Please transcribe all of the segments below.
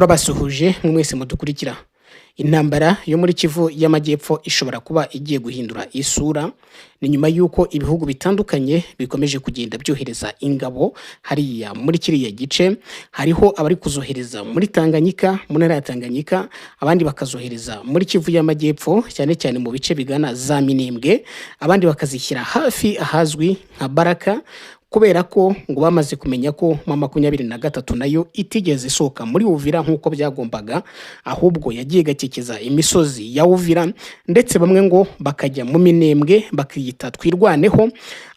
turabasuhuje mwese mudukurikira. Intambara yo muri Kivu y'Amajyepfo ishobora kuba igiye guhindura isura ni nyuma yuko ibihugu bitandukanye bikomeje kugenda byohereza ingabo hariya muri kiriya gice. Hariho abari kuzohereza muri Tanganyika, mu ntara ya Tanganyika, abandi bakazohereza muri Kivu y'Amajyepfo cyane cyane mu bice bigana za Minembwe, abandi bakazishyira hafi ahazwi nka Baraka, kubera ko ngo bamaze kumenya ko M23 nayo itigeze isohoka muri Uvira nkuko byagombaga, ahubwo yagiye gakekeza imisozi ya Uvira, ndetse bamwe ngo bakajya mu Minembwe bakiyita twirwaneho,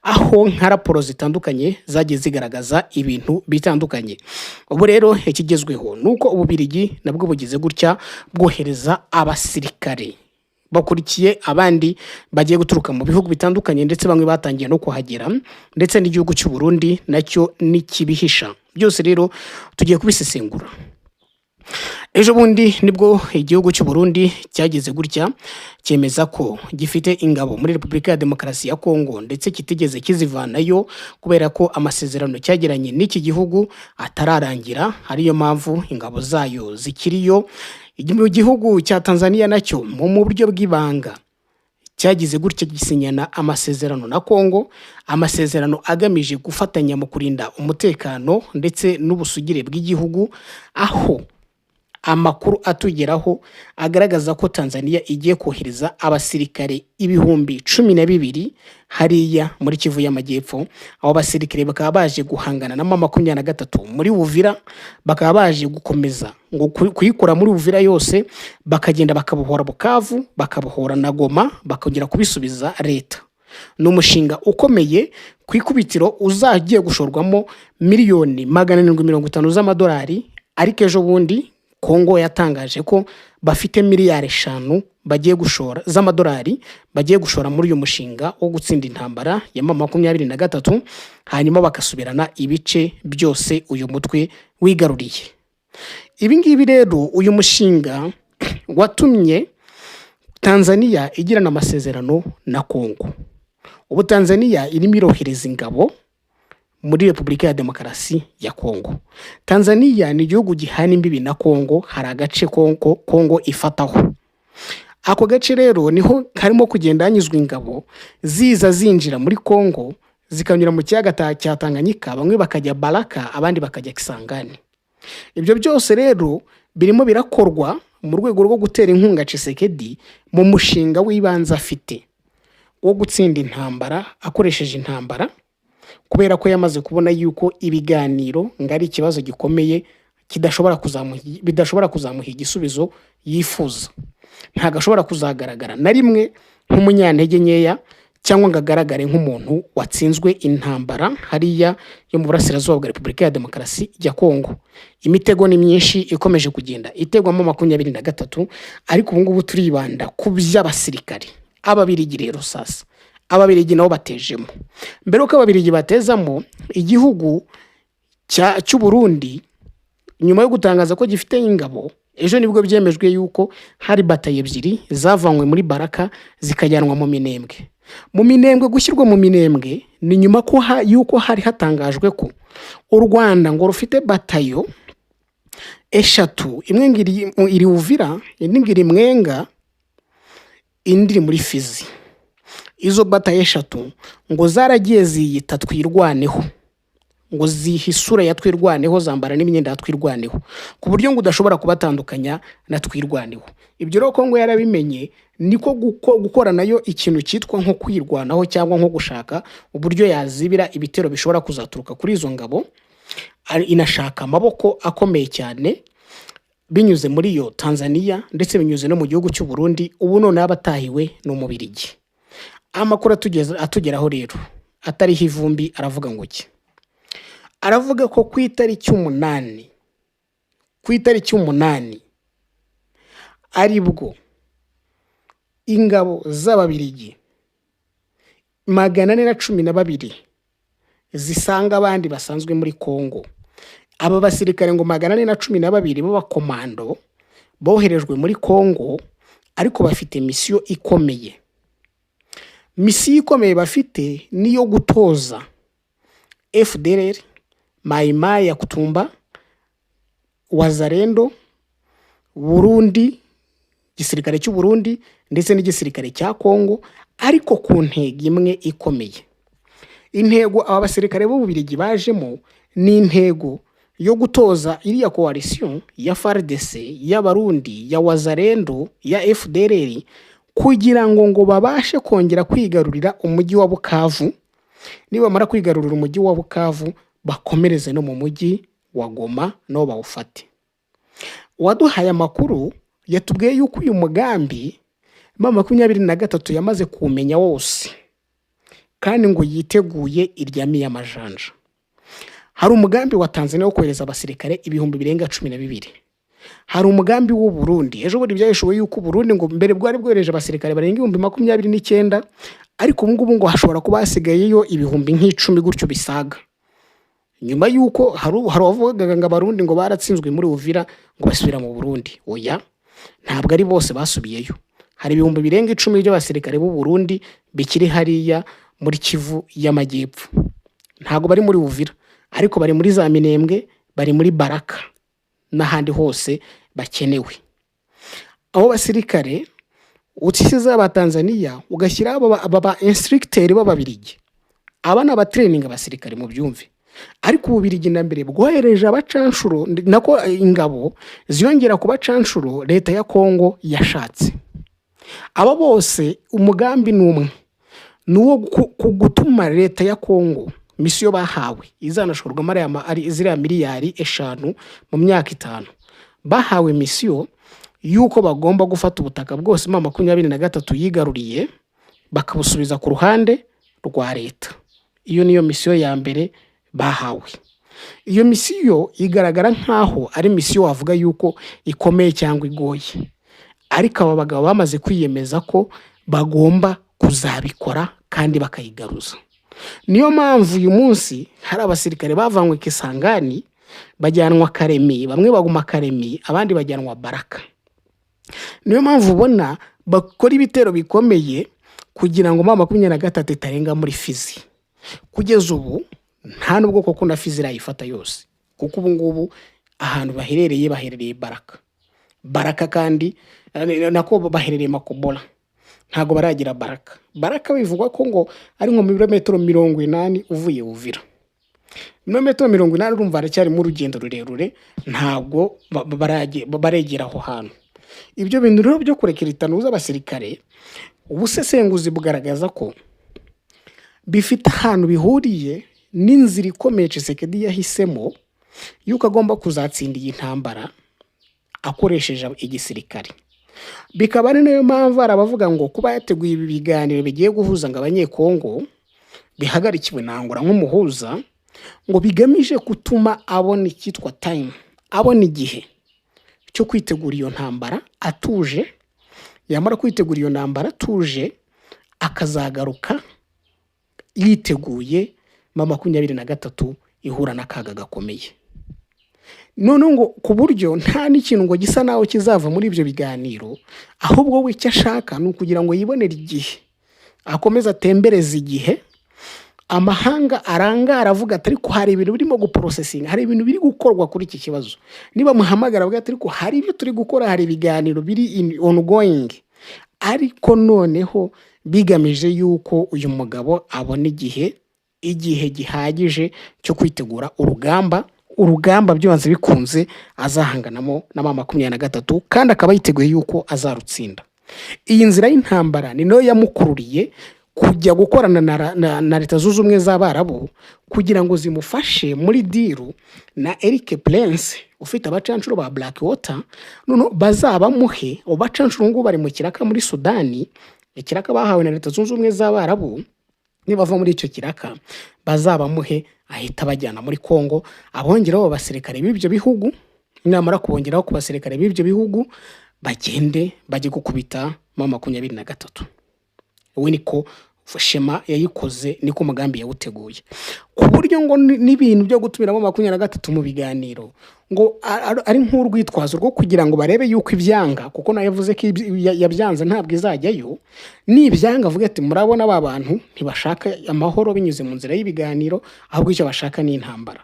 aho nka raporo zitandukanye zagiye zigaragaza ibintu bitandukanye. Ubu rero ikigezweho nuko Ububirigi nabwo bugize gutya bwohereza abasirikare bakurikiye abandi bagiye guturuka mu bihugu bitandukanye, ndetse bamwe batangiye no kuhagera, ndetse n'igihugu cy'u Burundi nacyo nikibihisha. Byose rero tugiye kubisesengura. Ejo bundi nibwo igihugu cy'u Burundi cyageze gutya cyemeza ko gifite ingabo muri Repubulika ya Demokarasi ya Kongo, ndetse kitigeze kizivanayo kubera ko amasezerano cyagiranye n'iki gihugu atararangira, ariyo mpamvu ingabo zayo zikiriyo. Mu gihugu cya Tanzania nacyo mu buryo bw'ibanga cyagize gutya gisinyana amasezerano na Kongo, amasezerano agamije gufatanya mu kurinda umutekano ndetse n'ubusugire bw'igihugu, aho amakuru atugeraho agaragaza ko Tanzania igiye kohereza abasirikare 12,000 hariya muri Kivu y'Amajyepfo. Abo basirikare bakaba baje guhangana na M23 muri Uvira, bakaba baje gukomeza ngo kuyikora muri Uvira yose, bakagenda bakabohora Bukavu, bakabohora na Goma, bakongera kubisubiza leta. N'umushinga ukomeye kwikubitiro uzagiye gushorwamo miliyoni 750 z'amadolari, ariko ejo bundi Kongo yatangaje ko bafite miliyari 5 bagiye gushora z'amadolari bagiye gushora muri uyu mushinga wo gutsinda intambara ya M23, hanyuma bakasubirana ibice byose uyu mutwe wigaruriye. Ibi ngibi rero uyu mushinga watumye Tanzania igirana amasezerano na Kongo. Ubu Tanzania irimo irohereza ingabo muri Repubulika ya Demokarasi ya Kongo. Tanzania ni igihugu gihana imbibi na Kongo, hari agace Kongo ifataho. Ako gace rero niho karimo kugenda hanyuzwa ingabo ziza zinjira muri Kongo, zikanyura mu kiyaga cya Tanganyika, bamwe bakajya Baraka, abandi bakajya Kisangani. Ibyo byose rero birimo birakorwa mu rwego rwo gutera inkunga Tshisekedi mu mushinga w'ibanze afite wo gutsinda intambara akoresheje intambara, kubera ko yamaze kubona yuko ibiganiro ngari ikibazo gikomeye bidashobora kuzamuha igisubizo yifuza. Ntago ashobora kuzagaragara na rimwe nk'umunyantege nkeya, cyangwa ngo agaragare nk'umuntu watsinzwe intambara hariya yo mu burasirazuba bwa Repubulika ya Demokarasi ya Kongo. Imitego ni myinshi ikomeje kugenda itegwamo M23, ariko ubu ngubu turibanda ku by'abasirikare. Ababirigi rero sasa, Ababirigi nabo batejemo. Mbere uko Ababirigi batezamo igihugu cy'u Burundi, nyuma yo gutangaza ko gifite ingabo, ejo nibwo byemejwe yuko hari bataye 2 zavanywe muri Baraka zikajyanwa mu Minembwe. Mu Minembwe, gushyirwa mu Minembwe ni nyuma ko yuko hari hatangajwe ko u Rwanda ngo rufite batayo 3, imwe iri Uvira, indi ngiri Mwenga, indi muri Fizi. Izo bataye 3 ngo zaragiye ziyita twirwaneho, ngo zihisura ya twirwaneho, zambara n'imyenda ya twirwaneho, ku buryo ngo udashobora kubatandukanya na twirwaneho. Ibyo rero Kongo yarabimenye, niko gukora nayo ikintu cyitwa nko kwirwanaho, cyangwa nko gushaka uburyo yazibira ibitero bishobora kuzaturuka kuri izo ngabo. Inashaka amaboko akomeye cyane binyuze muri yo Tanzania, ndetse binyuze no mu gihugu cy'u Burundi. Ubu none abatahiwe n'Umubirigi. Amakuru atugeraho rero atariho ivumbi aravuga ngo ki? Aravuga ko ku itariki 8 aribwo ingabo z'Ababirigi 412 zisanga abandi basanzwe muri Kongo. Aba basirikare ngo 412 b'abakomando boherejwe muri Kongo, ariko bafite misiyo ikomeye. Misiyo ikomeye bafite niyo gutoza FDLR, Mai Mai ya Kutumba, Wazalendo Burundi, igisirikare cy'u Burundi ndetse n'igisirikare cya Kongo, ariko ku ntego imwe ikomeye. Intego aba basirikare b'Ububiligi bajemo ni intego yo gutoza iriya coalition ya FARDC, y'Abarundi, ya Wazalendo, ya FDLR, kugira ngo babashe kongera kwigarurira umujyi wa Bukavu. Nibamara kwigarurira umujyi wa Bukavu, bakomereze no mu mujyi wa Goma no bawufate. Waduhaye amakuru yatubwiye yuko uyu mugambi M23 yamaze kumenya wose, kandi ngo yiteguye iryamiye amajanja. Hari umugambi wa Tanzania wo kohereza abasirikare 12,000. Hari umugambi w'u Burundi, ejo buri byayishoboye yuko Burundi ngo mbere bwari bwohereje abasirikare barenga 29,000, ariko ubu ngubu ngo hashobora kuba hasigayeyo 10,000 gutyo bisaga. Nyuma yuko hari abavugaga ngo Abarundi ngo baratsinzwe muri Uvira ngo basubira mu Burundi. Oya, ntabwo ari bose basubiyeyo. Hari 10,000 by'abasirikare b'u Burundi bikiri hariya muri Kivu y'Amajyepfo. Ntabwo bari muri Uvira, ariko bari muri za Minembwe, bari muri Baraka n'ahandi hose bakenewe. Abo basirikare utisiza aba Tanzania ugashyira aba instructeur b'Ababiligi, aba na training abasirikare mu byumve. Ariko Ububiligi na mbere bwohereje abacanshuro nako ingabo ziyongera kuba canshuro leta ya Kongo yashatse. Aba bose umugambi numwe nuwo gutuma leta ya Kongo misiyo bahawe izanashorwa ari ziriya miliyari 5 mu myaka 5. Bahawe misiyo yuko bagomba gufata ubutaka bwose M23 yigaruriye bakabusubiza ku ruhande rwa leta. Iyo niyo misiyo ya mbere bahawe. Iyo misiyo igaragara nkaho ari misiyo wavuga yuko ikomeye cyangwa igoye, ariko aba bagabo bamaze kwiyemeza ko bagomba kuzabikora kandi bakayigaruza. Niyo mpamvu uyu munsi hari abasirikare bavanywe Kisangani bajyanwa Karemi, bamwe baguma Karemi, abandi bajyanwa Baraka. Niyo mpamvu ubona bakora ibitero bikomeye kugira ngo M23 itarenga muri Fizi. Kugeza ubu nta nubwo koko na Fizi irayifata yose, kuko ubu ngubu ahantu baherereye Baraka kandi nako baherereye Makobola, ntago baragira Baraka bivugwa ko ngo ari nko milimetero 80 uvuye Uvira. Milimetero 80 urumva aracyari mu rugendo rurerure, ntago baregera aho hantu. Ibyo bintu rero byo kurekera itanuza abasirikare, ubusesenguzi bugaragaza ko bifite ahantu bihuriye n'inzira ikomeye Tshisekedi yahisemo yuko agomba kuzatsinda iyi ntambara akoresheje igisirikare. Bikaba ari nayo mpamvu arabavuga ngo kuba yateguye ibi biganiro bigiye guhuza ngo abanyekongo bihagarikiwe nangura nk'umuhuza, ngo bigamije gutuma abona ikitwa time, abona igihe cyo kwitegura iyo ntambara atuje. Yamara kwitegura iyo ntambara atuje, akazagaruka yiteguye M23 ihura n'akaga gakomeye. None ngo ku buryo nta n'ikintu ngo gisa naho kizava muri ibyo biganiro, ahubwo we icyo ashaka ni ukugira ngo yibonere igihe, akomeza atembereza igihe, amahanga arangara avuga ati ariko hari ibintu birimo guprocessing, hari ibintu biri gukorwa kuri iki kibazo. Niba muhamagara avuga ati ariko hari ibyo turi gukora, hari ibiganiro biri ongoing, ariko noneho bigamije yuko uyu mugabo abona igihe gihagije cyo kwitegura urugamba byanze bikunze azahanganamo na M23, kandi akaba yiteguye yuko azarutsinda. Iyi nzira y'intambara ni nayo yamukururiye kujya gukorana na Leta Zunze Ubumwe z'Abarabu kugira ngo zimufashe muri diru na Eric Prince ufite abacanshuro ba Blackwater. None bazabamuhe abacanshuro ngo bari mu kiraka muri Sudani, ikiraka bahawe na Leta Zunze Ubumwe z'Abarabu. Nibava muri icyo kiraka bazabamuhe ahita bajyana muri Kongo, abongeraho abasirikare b'ibyo bihugu. Nyamara kubongeraho ku basirikare b'ibyo bihugu bagende bajye gukubita M23. We niko Shema yayikoze, niko umugambi yawuteguye, ku buryo ngo n'ibintu byo gutumira M23 mu biganiro ngo ari nk'urwitwazo rwo kugira ngo barebe yuko ibyanga, kuko nayo yavuze ko yabyanze ntabwo izajyayo. N'ibyanga avuga ati murabona aba bantu ntibashaka amahoro binyuze mu nzira y'ibiganiro, ahubwo icyo bashaka ni intambara.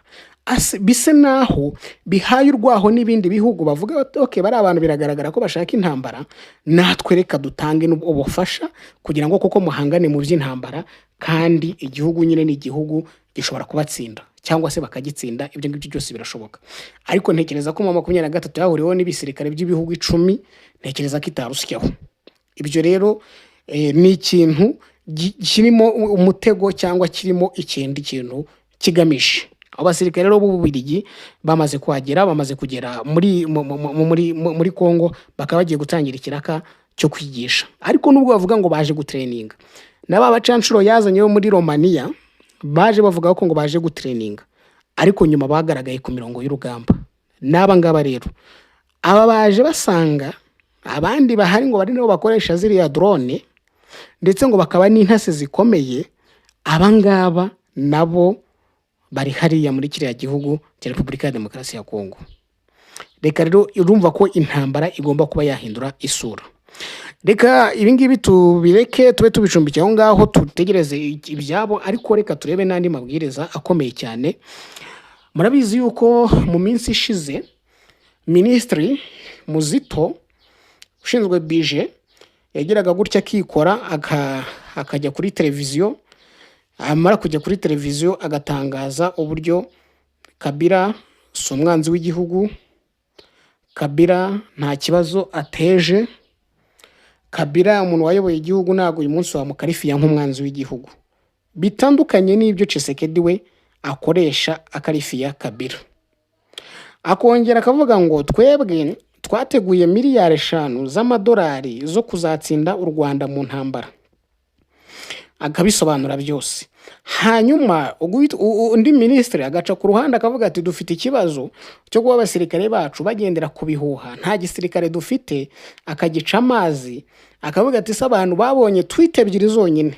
bise naho bihaye urwaho n'ibindi bihugu bavuga bati okay, bari abantu biragaragara ko bashaka intambara, natwe reka dutange ubufasha kugira ngo koko muhangane mu by'intambara, kandi igihugu nyine ni igihugu gishobora kubatsinda cyangwa se bakagitsinda. Ibyo ngibyo byose birashoboka, ariko ntekereza ko mu 23 yahuriweho n'ibisirikare by'ibihugu 10, ntekereza ko itarusyaho. Ibyo rero ni ikintu kirimo umutego cyangwa kirimo ikindi kintu kigamije. Abasirikare rero b'Ububiligi bamaze kuhagera, bamaze kugera muri Kongo, bakaba bagiye gutangira ikiraka cyo kwigisha. Ariko nubwo bavuga ngo baje gutraininga, n'aba bacanshuro yazanye bo muri Romania baje bavuga ko ngo baje gutraininga, ariko nyuma bagaragaye ku mirongo y'urugamba. N'aba ngaba rero aba baje basanga abandi bahari ngo bari nabo bakoresha ziriya drone, ndetse ngo bakaba n'intase zikomeye. Aba ngaba nabo bari hariya muri kiriya gihugu cya Repubulika ya Demokarasi ya Kongo. Reka rero urumva ko intambara igomba kuba yahindura isura. Reka ibingibi tubireke tube tubicumbikiye aho ngaho, tutegereze ibyabo, ariko reka turebe n'andi mabwiriza akomeye cyane. Murabizi yuko mu minsi ishize Minisitiri Muzito ushinzwe bije yagiraga gutya akikora akajya kuri televiziyo, amara kujya kuri televiziyo agatangaza uburyo Kabila si umwanzi w'igihugu, Kabila nta kibazo ateje, Kabila umuntu wayoboye igihugu ntabwo uyu munsi wamukarifiya nk'umwanzi w'igihugu. Bitandukanye n'ibyo Tshisekedi we akoresha akarifiya Kabila. Akongera akavuga ngo twebwe twateguye miliyari 5 z'amadolari zo kuzatsinda u Rwanda mu ntambara. Akabisobanura byose. Hanyuma undi minisitiri agaca ku ruhande akavuga ati dufite ikibazo cyo kuba abasirikare bacu bagendera ku bihuha, nta gisirikare dufite, akagica amazi. Akavuga ati abantu babonye tweet 2 zonyine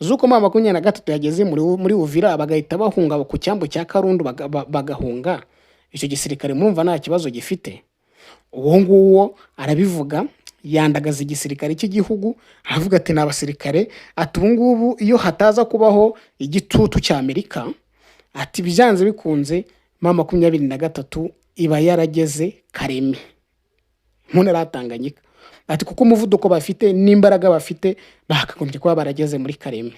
zuko mama 23 yageze muri Uvira bagahita bahunga ku cyambo cya Karundu bagahunga. Icyo gisirikare murumva nta kibazo gifite. Uwo nguwo arabivuga, yandagaza igisirikare cy'igihugu, aravuga ati n'abasirikare ati ubungubu iyo hataza kubaho igitutu cya Amerika, ati byanze bikunze mama 23 iba yarageze Karemi muntu ratanganyika. Ati kuko umuvuduko bafite n'imbaraga bafite bakagombye kuba barageze muri Karemi.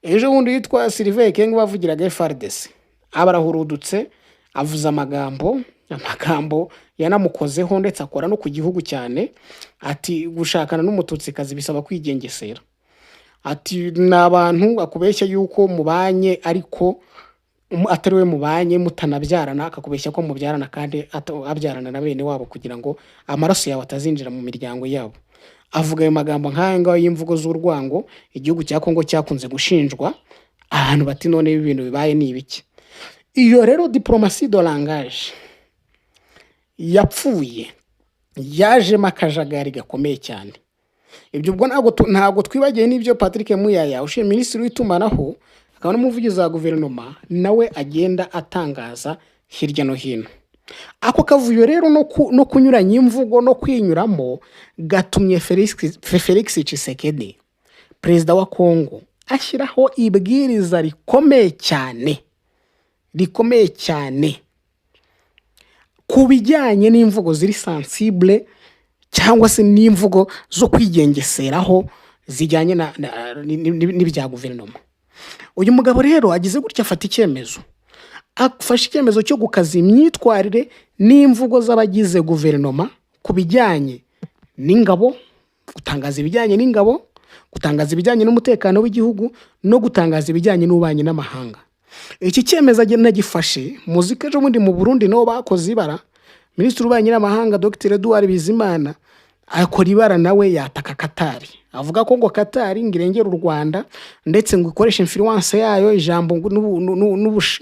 Ejo bundi yitwa Sylvain Kengo bavugiraga FARDC abarahurudutse, avuza amagambo yanamukozeho ndetse akora no ku gihugu cyane. Ati gushakana n'umututsi kazi bisaba kwigengesera. Ati n'abantu akubeshya yuko mubanye ariko atariwe mubanye mutanabyarana, akakubeshya ko mubyarana kandi abyarana na bene wabo kugira ngo amaraso yawe atazinjira mu miryango yabo. Avuga ayo magambo nk'aya y'imvugo z'urwango igihugu cya Kongo cyakunze gushinjwa. Ahantu bati none ibintu bibaye ni ibiki? Iyo rero diplomasi de langage yapfuye, yaje makajagari gakomeye cyane. Ibyo ubwo ntabwo twibagiye n'ibyo Patrick Muyaya ushiye minisitiri w'itumanaho akaba n'umuvugizi wa guverinoma nawe agenda atangaza hirya no hino. Ako kavuyo rero no kunyuranya imvugo no kwinyuramo gatumye Felix Tshisekedi perezida wa Kongo ashyiraho ibwiriza rikomeye cyane ku bijyanye n'imvugo ziri sensible cyangwa se n'imvugo zo kwigengeseraho zijyanye n'ibya guverinoma. Uyu mugabo rero agize gutya afata icyemezo. Afashe icyemezo cyo gukaza imyitwarire n'imvugo z'abagize guverinoma ku bijyanye n'ingabo, gutangaza ibijyanye n'ingabo, gutangaza ibijyanye n'umutekano w'igihugu no gutangaza ibijyanye n'ububanyi n'amahanga. Iki cyemezo agenda gifashe muzika ejo bundi mu Burundi no bakoze ibara. Minisitiri w'ububanyi n'amahanga Dr. Edouard Bizimana akora ibara nawe yataka Katari. Avuga ko ngo Katari ngirengera u Rwanda ndetse ngo ikoresha influence yayo ijambo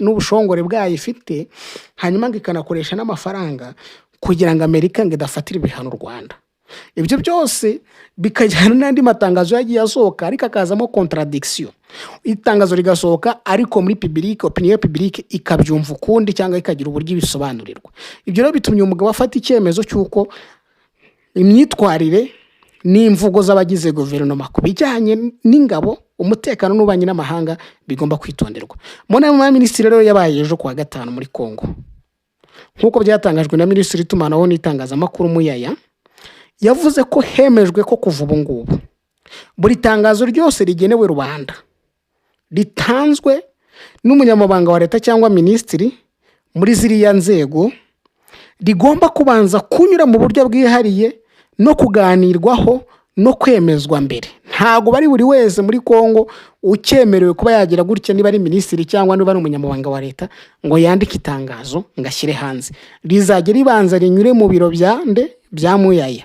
n'ubushongore bwayo ifite, hanyuma ngo ikanakoresha n'amafaranga kugira ngo Amerika ngo idafatira ibihano u Rwanda. Ibyo byose bikajyana n'andi matangazo yagiye asohoka ariko akazamo contradiction. Itangazo rigasohoka ariko muri opinion publique ikabyumva ukundi cyangwa ikagira uburyo ibisobanurirwa. Ibyo rero bitumye umugabo afata icyemezo cy'uko imyitwarire n'imvugo z'abagize guverinoma ku bijyanye n'ingabo, umutekano n'ububanyi n'amahanga bigomba kwitonderwa. Mu nama y'abaminisitiri rero yabaye ejo kuwa gatanu muri Kongo, nk'uko byatangajwe na minisitiri w'itumanaho n'itangazamakuru Muyaya, yavuze ko hemejwe ko kuva ubu ngubu buri tangazo ryose rigenewe rubanda ritanzwe n'umunyamabanga wa leta cyangwa minisitiri muri ziriya nzego rigomba kubanza kunyura mu buryo bwihariye no kuganirwaho no kwemezwa mbere. Ntago bari buri wese muri Kongo ucyemerewe kuba yagira gutya, niba ari minisitiri cyangwa niba ari umunyamabanga wa leta, ngo yandike itangazo ngashyire hanze. Rizajya ribanza rinyure mu biro bya Muyaya,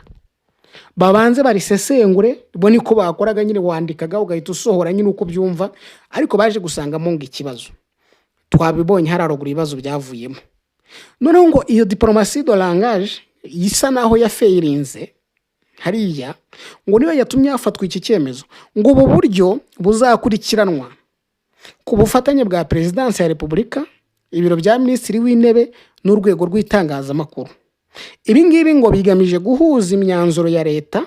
babanze barisesengure. Bo niko bakoraga nyine, wandikaga ugahita usohora nyine uko byumva, ariko baje gusangamo ngo ikibazo twabibonye hararuguru ibibazo byavuyemo. Noneho ngo iyo diplomasi de langage isa naho yafeirinze hariya, ngo niyo yatumye hafatwa iki cyemezo, ngo ubu buryo buzakurikiranwa ku bufatanye bwa Perezidansi ya Repubulika, ibiro bya Minisitiri w'Intebe n'urwego rw'itangazamakuru. Ibi ngibi ngo bigamije guhuza imyanzuro ya leta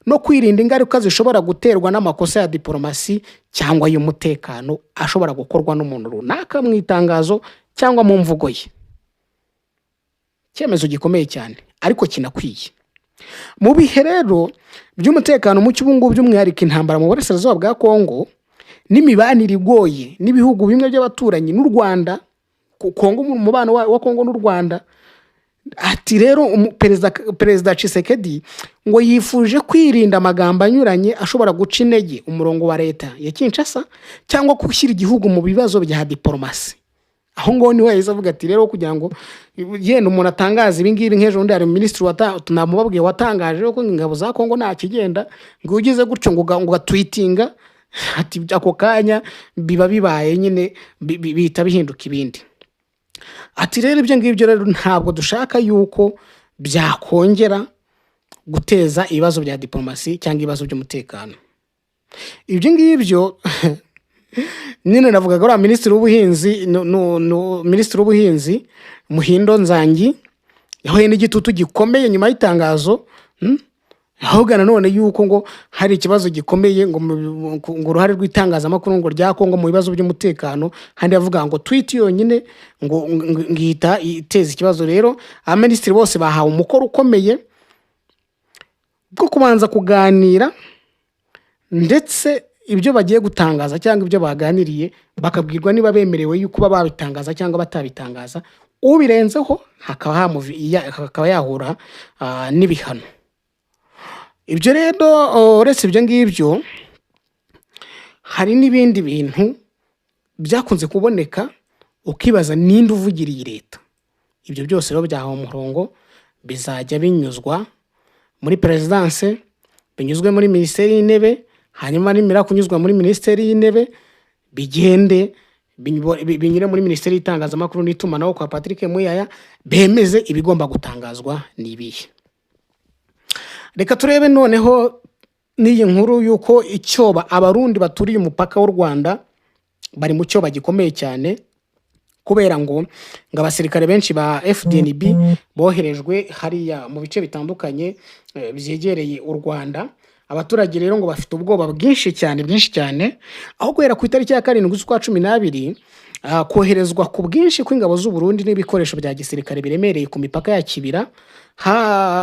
no kwirinda ingaruka zishobora guterwa n'amakosa ya diplomasi cyangwa y'umutekano ashobora gukorwa n'umuntu runaka mu itangazo cyangwa mu mvugo ye. Cyemezo gikomeye cyane ariko kinakwiye. Mu bihe rero by'umutekano mu cy'ubungu by'umwihariko intambara mu burasirazuba bwa Kongo n'imibanire igoye n'ibihugu bimwe by'abaturanyi n'u Rwanda, Kongo umubano wa Kongo n'u Rwanda, ati rero Perezida Tshisekedi ngo yifuje kwirinda amagambo anyuranye ashobora guca intege umurongo wa leta ya Kinshasa cyangwa gushyira igihugu mu bibazo bya diplomasi. Aho ngo ni wese avuga ati rero kugira ngo yenda umuntu atangaza ibi ngibi, nk'ejo ndi ari minisitiri tunamubabwiye watangaje ko ingabo za Kongo nta kigenda, ngo ugize gutyo ngo gatwitinga, ati ako kanya biba bibaye nyine bihita bihinduka ibindi. Ati rero ibyo ngibyo rero ntabwo dushaka yuko byakongera guteza ibibazo bya diplomasi cyangwa ibibazo by'umutekano. Ibyo ngibyo nyine navuga ko minisitiri w'ubuhinzi minisitiri w'ubuhinzi Muhindo Nzangi yahuye n'igitutu gikomeye nyuma y'itangazo, ahubwo nanone yuko ngo hari ikibazo gikomeye ngo uruhare rw'itangazamakuru ngo rya Kongo mu bibazo by'umutekano, kandi yavuga ngo tweet yonyine ngo ngihita iteza ikibazo. Rero abaminisitiri bose bahawe umukoro ukomeye bwo kubanza kuganira, ndetse ibyo bagiye gutangaza cyangwa ibyo baganiriye bakabwirwa niba bemerewe yuko baba babitangaza cyangwa batabitangaza. Ubirenzeho hakaba yahura n'ibihano. Ibyo rero uretse ibyo ngibyo hari n'ibindi bintu byakunze kuboneka ukibaza ninde uvugiriye leta. Ibyo byose rero byahawe umurongo, bizajya binyuzwa muri Perezidansi, binyuzwe muri Minisiteri y'Intebe, hanyuma nimara kunyuzwa muri Minisiteri y'Intebe bigende binyure muri Minisiteri y'Itangazamakuru n'itumanaho kwa Patrick Muyaya, bemeze ibigomba gutangazwa n'ibihe. Reka turebe noneho n'iyi nkuru yuko icyoba abarundi baturiye umupaka w'u Rwanda bari mu cyoba gikomeye cyane, kubera ngo abasirikare benshi ba FDNB boherejwe hariya mu bice bitandukanye byegereye u Rwanda. Abaturage rero ngo bafite ubwoba bwinshi cyane, aho guhera ku itariki ya 7 z'ukwa 12 koherezwa ku bwinshi kw'ingabo z'u Burundi n'ibikoresho bya gisirikare biremereye ku mipaka ya Kibira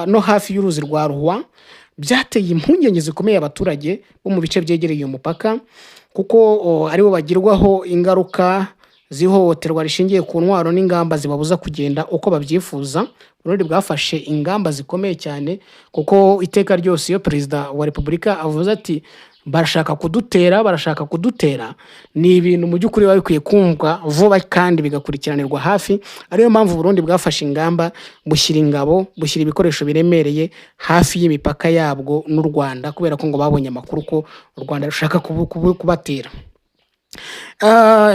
no hafi y'uruzi rwa Ruhwa, byateye impungenge zikomeye abaturage bo mu bice byegereye uyu mupaka, kuko aribo bagirwaho ingaruka zihohoterwa rishingiye ku ntwaro n'ingamba zibabuza kugenda uko babyifuza. Burundi bwafashe ingamba zikomeye cyane, kuko iteka ryose iyo Perezida wa Repubulika avuze ati barashaka kudutera, ni ibintu mu by'ukuri biba bikwiye kumvwa vuba kandi bigakurikiranirwa hafi. Ariyo mpamvu Burundi bwafashe ingamba, bushyira ingabo, bushyira ibikoresho biremereye hafi y'imipaka yabwo n'u Rwanda, kubera ko ngo babonye amakuru ko u Rwanda rushaka kubatera.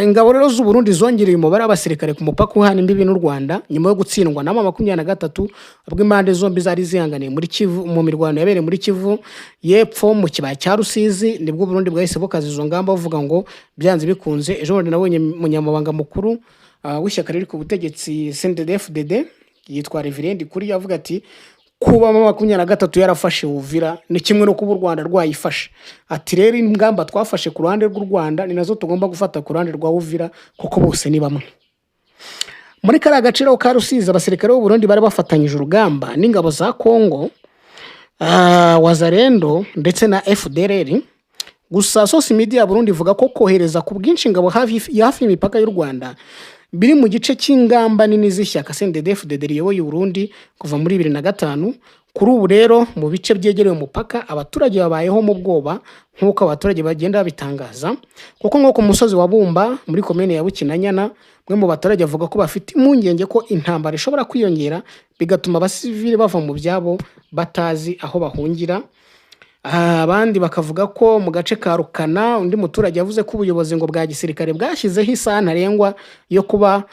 Ingabo rero z'u Burundi zongereye umubare w'abasirikare ku mupaka uhana imbibi n'u Rwanda nyuma yo gutsindwa na 23 ubwo impande zombi zari zihanganiye muri Kivu mu mirwano yabereye muri Kivu y'Epfo mu kibaya cya Rusizi. Nibwo Burundi bwahise bukaza izo ngamba bavuga ngo byanze bikunze. Ejo bundi nabonye umunyamabanga mukuru w'ishyaka riri ku butegetsi CNDD-FDD yitwa Reverend kuri yavuga ati kuba makumyabiri na gatatu yarafashe Uvira ni kimwe no kuba u Rwanda rwayifashe. Ati rero ingamba twafashe ku ruhande rw'u Rwanda ni nazo tugomba gufata ku ruhande rwa Uvira kuko bose ni bamwe. Muri kariya gaciro ka Rusizi abasirikare b'u Burundi bari bafatanyije urugamba n'ingabo za Kongo, Wazalendo ndetse na FDLR. Gusa social media ya Burundi ivuga ko kohereza ku bwinshi ingabo hafi y'imipaka y'u Rwanda biri mu gice cy'ingamba nini z'ishyaka CNDD-FDD riyoboye Burundi kuva muri 2005. Kuri ubu rero mu bice byegereye umupaka abaturage babayeho mu bwoba nk'uko abaturage bagenda babitangaza, kuko nko ku musozi wa Bumba muri komine ya Bukinanyana mwe mu baturage avuga ko bafite impungenge ko intambara ishobora kwiyongera bigatuma abasivili bava mu byabo batazi aho bahungira. Abandi bakavuga ko mu gace ka Rukana undi muturage yavuze ko ubuyobozi ngo bwa gisirikare bwashyizeho isaha ntarengwa yo kuba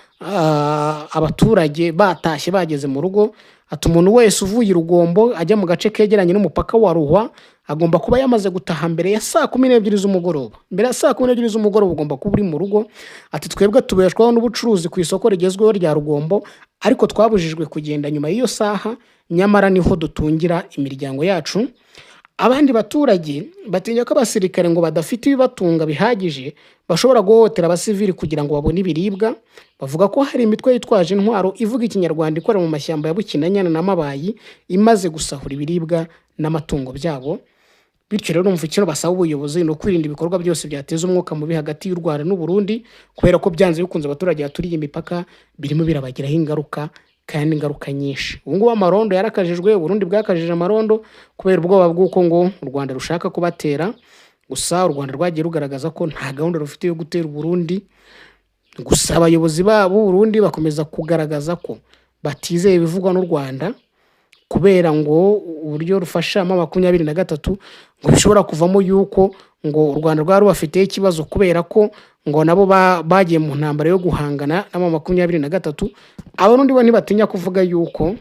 abaturage batashye bageze mu rugo. Ati umuntu wese uvuye Rugombo ajya mu gace kegeranye n'umupaka wa Ruhwa agomba kuba yamaze gutaha mbere ya saa 12 z'umugoroba. Mbere ya saa 12 z'umugoroba ugomba kuba uri mu rugo. Ati twebwe tubeshwaho n'ubucuruzi ku isoko rigezweho rya Rugombo, ariko twabujijwe kugenda nyuma y'iyo saha, nyamara niho dutungira imiryango yacu. Abandi baturage batinya ko abasirikare ngo badafite ibibatunga bihagije bashobora guhohotera abasivili kugira ngo babone ibiribwa. Bavuga ko hari imitwe yitwaje intwaro ivuga ikinyarwanda ikora mu mashyamba ya Bukinanyana na Mabayi imaze gusahura ibiribwa n'amatungo byabo. Bityo rero umva ikintu basaba ubuyobozi no kwirinda ibikorwa byose byateza umwuka mubi hagati y'u Rwanda n'u Burundi, kubera ko byanze bikunze abaturage baturiye imipaka birimo birabagiraho ingaruka kandi ingaruka nyinshi. Ubu ngubu amarondo yarakajijwe, Burundi bwakajije amarondo kubera ubwoba bw'uko ngo u Rwanda rushaka kubatera. Gusa u Rwanda rwagiye rugaragaza ko nta gahunda rufite yo gutera Burundi. Gusa abayobozi b'u Burundi bakomeza kugaragaza ko batizeye ibivugwa n'u Rwanda kubera ngo uburyo rufasha makumyabiri na gatatu ngo bishobora kuvamo yuko ngo u Rwanda rwari rubafite ikibazo kubera ko ngo nabo bagiye mu ntambara yo guhangana na makumyabiri na gatatu. Abarundi bo ntibatinya kuvuga yuko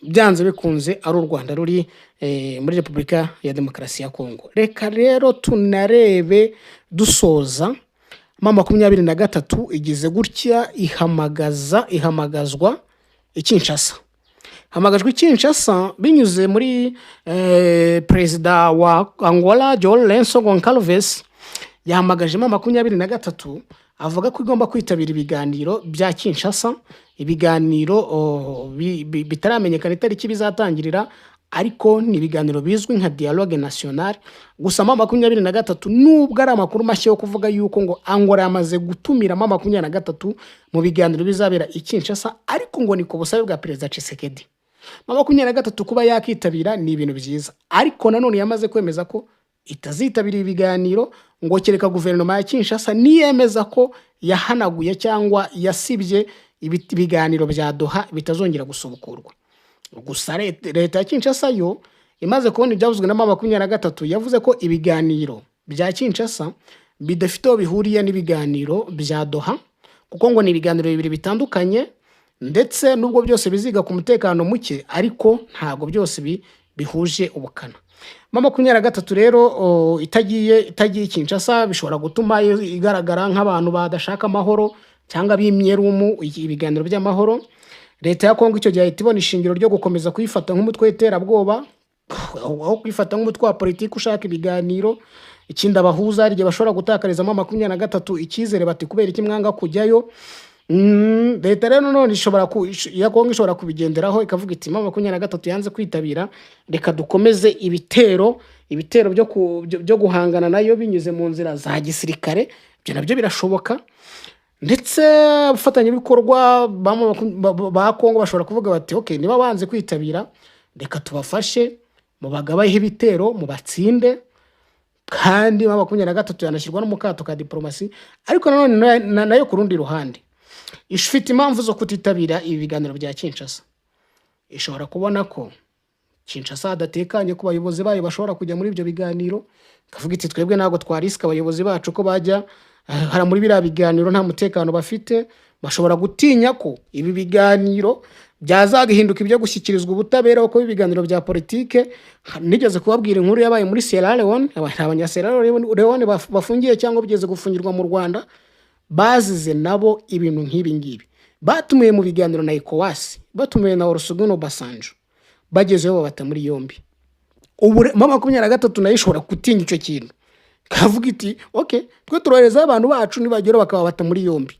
byanze bikunze ari u Rwanda ruri muri Repubulika ya Demokarasi ya Kongo. Reka rero tunarebe dusoza makumyabiri na gatatu igize gutya ihamagazwa Kinshasa. Hamagajwe Kinshasa binyuze muri perezida wa Angola João Lourenço Goncalves. Yahamagaje makumyabiri na gatatu avuga ko igomba kwitabira ibiganiro bya Kinshasa. Ibiganiro bitaramenyekana itariki bizatangirira, ariko ni ibiganiro bizwi nka dialogue national. Gusa makumyabiri na gatatu nubwo ari amakuru mashya yo kuvuga yuko ngo Angola yamaze gutumira makumyabiri na gatatu mu biganiro bizabera i Kinshasa, ariko ngo ni ku busabe bwa perezida Tshisekedi. Makumyabiri na gatatu kuba yakitabira ni ibintu byiza, ariko nanone yamaze kwemeza ko itazitabira ibiganiro ngo kereka guverinoma ya Kinshasa niyemeza ko yahanaguye cyangwa yasibye ibiganiro bya Doha bitazongera gusubukurwa. Gusa leta ya Kinshasa yo imaze kubona ibyavuzwe na makumyabiri na gatatu yavuze ko ibiganiro bya Kinshasa bidafite aho bihuriye n'ibiganiro bya Doha, kuko ngo ni ibiganiro bibiri bitandukanye, ndetse nubwo byose biziga ku mutekano muke ariko ntago byose bihuje ubukana. Makumyabiri na gatatu rero itagiye Kinshasa bishobora gutuma igaragara nk'abantu badashaka amahoro cyangwa bimyerumu ibiganiro by'amahoro. Leta ya Kongo icyo gihe itibona ishingiro ryo gukomeza kuyifata nk'umutwe w'iterabwoba aho kwifata nk'umutwe wa politiki ushaka ibiganiro. Ikindi abahuza ari bashobora gutakariza makumyabiri na gatatu icyizere bati kubera iki mwanga kujyayo. Leta rero none ya Kongo ishobora kubigenderaho ikavuga iti makumyabiri na gatatu yanze kwitabira, reka dukomeze ibitero byo guhangana nayo binyuze mu nzira za gisirikare. Ibyo nabyo birashoboka, ndetse abafatanyabikorwa ba Kongo bashobora kuvuga bati okay, niba banze kwitabira reka tubafashe mu bagabayeho ibitero mu batsinde, kandi makumyabiri na gatatu yanashyirwa no mu kato ka diplomasi. Ariko nanone nayo ku rundi ruhande ifite impamvu zo kutitabira ibi biganiro bya Kinshasa. Ishobora kubona ko Kinshasa adatekanye ku bayobozi bayo bashobora kujya muri ibyo biganiro, kavuga iti twebwe ntago twariska abayobozi bacu ko bajya hari muri biriya biganiro nta mutekano bafite. Bashobora gutinya ko ibi biganiro byazagihinduka ibyo gushyikirizwa ubutabera ko ibiganiro bya politike. Nigeze kubabwira inkuru yabaye muri Sierra Leone, abanya Sierra Leone bafungiye cyangwa bigeze gufungirwa mu Rwanda bazize nabo ibintu nk'ibi ngibi. Batumiye mu biganiro na ECOWAS, batumiye na Olusegun Obasanjo, bagezeho babata muri yombi. Ubu M23 nayo ishobora gutinya icyo kintu, kavuga iti okay, twe turohereza abantu bacu nibagera bakababata muri yombi.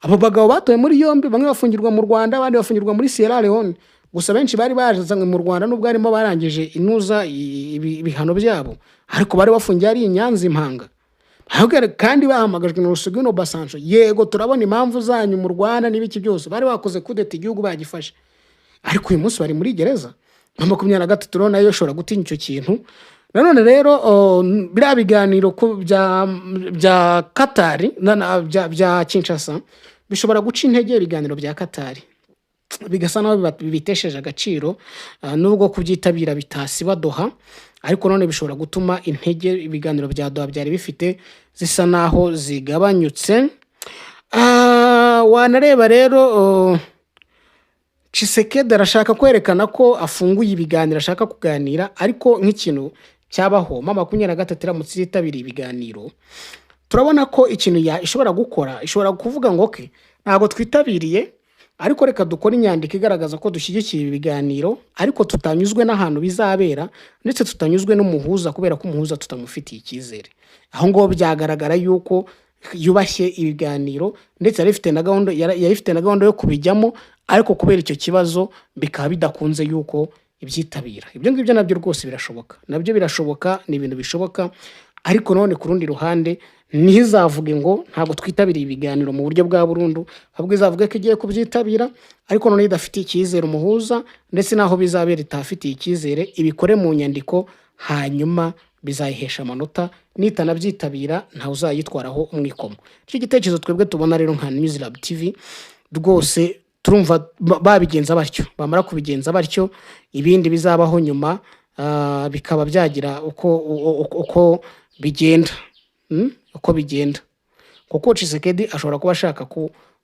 Abo bagabo batoye muri yombi, bamwe bafungirwa mu Rwanda, abandi bafungirwa muri Sierra Leone. Gusa benshi bari bazanywe mu Rwanda nubwo harimo barangije inuza ibihano byabo, ariko bari bafungiye ari Nyanza Impanga. Kandi bahamagajwe na Rusugino Basanjo, yego turabona impamvu zanyu mu Rwanda n'ibiki byose, bari bakoze kudeta igihugu bagifashe, ariko uyu munsi bari muri gereza. M23 nayo ishobora gutinya icyo kintu. Nanone rero biriya biganiro bya Qatar bya Kinshasa bishobora guca intege ibiganiro bya Qatar, bigasa naho bibitesheje agaciro, nubwo kubyitabira bitasiba Doha, ariko none bishobora gutuma intege ibiganiro bya Doha byari bifite zisa naho zigabanyutse. Wanareba rero Tshisekedi arashaka kwerekana ko afunguye ibiganiro, ashaka kuganira, ariko nk'ikintu cyabaho M23 iramutse yitabiriye ibiganiro, turabona ko ikintu ishobora gukora, ishobora kuvuga ngo okay, ntago twitabiriye, ariko reka dukora inyandiko igaragaza ko dushyigikiye ibiganiro, ariko tutanyuzwe n'ahantu bizabera, ndetse tutanyuzwe n'umuhuza kubera ko umuhuza tutamufitiye icyizere. Aho ngo byagaragara yuko yubashye ibiganiro, ndetse yarifite na gahunda yo kubijyamo, ariko kubera icyo kibazo bikaba bidakunze yuko ibyitabira. Ibyo ngibyo nabyo rwose birashoboka, nabyo birashoboka, ni ibintu bishoboka. Ariko none ku rundi ruhande ntizavuge ngo ntabwo twitabiriye ibiganiro mu buryo bwa burundu, ahubwo izavuga ko igiye kubyitabira, ariko none idafitiye icyizere umuhuza, ndetse naho bizabera itafitiye icyizere, ibikore mu nyandiko, hanyuma bizayihesha amanota. Nitanabyitabira ntawe uzayitwaraho umwikomo. Icyo gitekerezo twebwe tubona rero nka Newslab TV, rwose turumva babigenza batyo, bamara kubigenza batyo, ibindi bizabaho nyuma bikaba byagira uko bigenda, kuko Tshisekedi ashobora kuba ashaka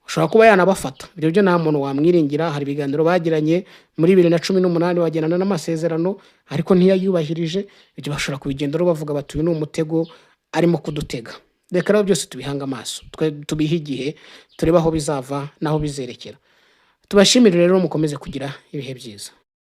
ashobora kuba yanabafata. Ibyo byo nta muntu wamwiringira. Hari ibiganiro bagiranye muri 2018 bagenana n'amasezerano, ariko ntiyayubahirije. Ibyo bashobora kubigenda bavuga bati uyu ni umutego arimo kudutega. Reka rero byose tubihanga amaso, tubihe igihe, turebe aho bizava naho bizerekera. Tubashimire rero, mukomeze kugira ibihe byiza.